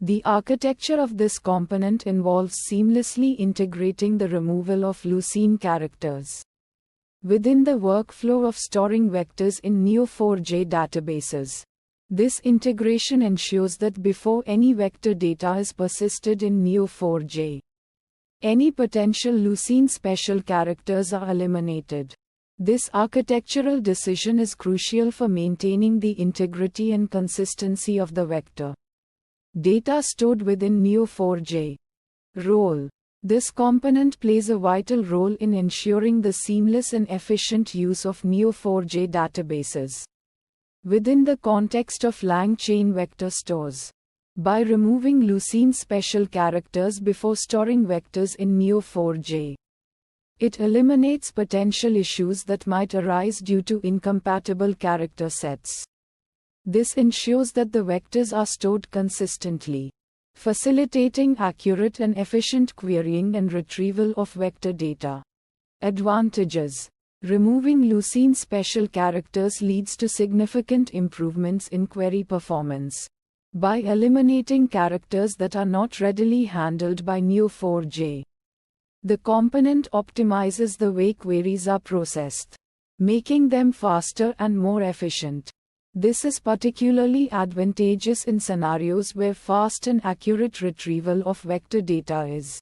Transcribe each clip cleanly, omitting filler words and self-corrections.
The architecture of this component involves seamlessly integrating the removal of Lucene characters within the workflow of storing vectors in Neo4j databases. This integration ensures that before any vector data is persisted in Neo4j, any potential Lucene special characters are eliminated. This architectural decision is crucial for maintaining the integrity and consistency of the vector data stored within Neo4j. Role: this component plays a vital role in ensuring the seamless and efficient use of Neo4j databases within the context of LangChain vector stores. By removing Lucene special characters before storing vectors in Neo4j, it eliminates potential issues that might arise due to incompatible character sets. This ensures that the vectors are stored consistently, facilitating accurate and efficient querying and retrieval of vector data. Advantages: removing Lucene special characters leads to significant improvements in query performance. By eliminating characters that are not readily handled by Neo4j, the component optimizes the way queries are processed, making them faster and more efficient. This is particularly advantageous in scenarios where fast and accurate retrieval of vector data is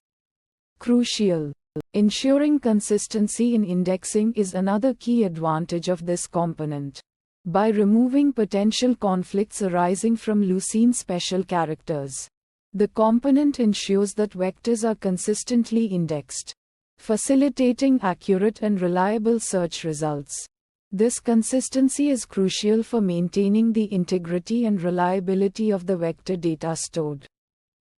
crucial. Ensuring consistency in indexing is another key advantage of this component. By removing potential conflicts arising from Lucene special characters, the component ensures that vectors are consistently indexed, facilitating accurate and reliable search results. This consistency is crucial for maintaining the integrity and reliability of the vector data stored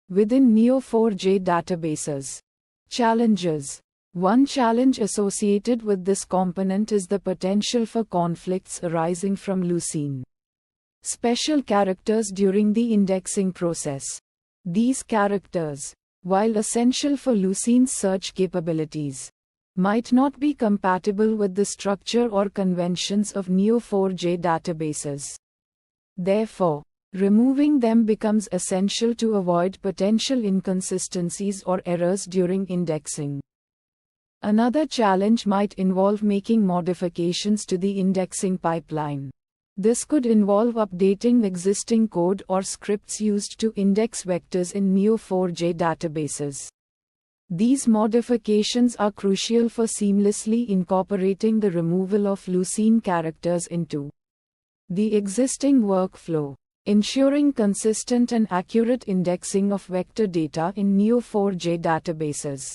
within Neo4j databases. Challenges: one challenge associated with this component is the potential for conflicts arising from Lucene special characters during the indexing process. These characters, while essential for Lucene's search capabilities, might not be compatible with the structure or conventions of Neo4j databases. Therefore, removing them becomes essential to avoid potential inconsistencies or errors during indexing. Another challenge might involve making modifications to the indexing pipeline. This could involve updating existing code or scripts used to index vectors in Neo4j databases. These modifications are crucial for seamlessly incorporating the removal of Lucene characters into the existing workflow, ensuring consistent and accurate indexing of vector data in Neo4j databases.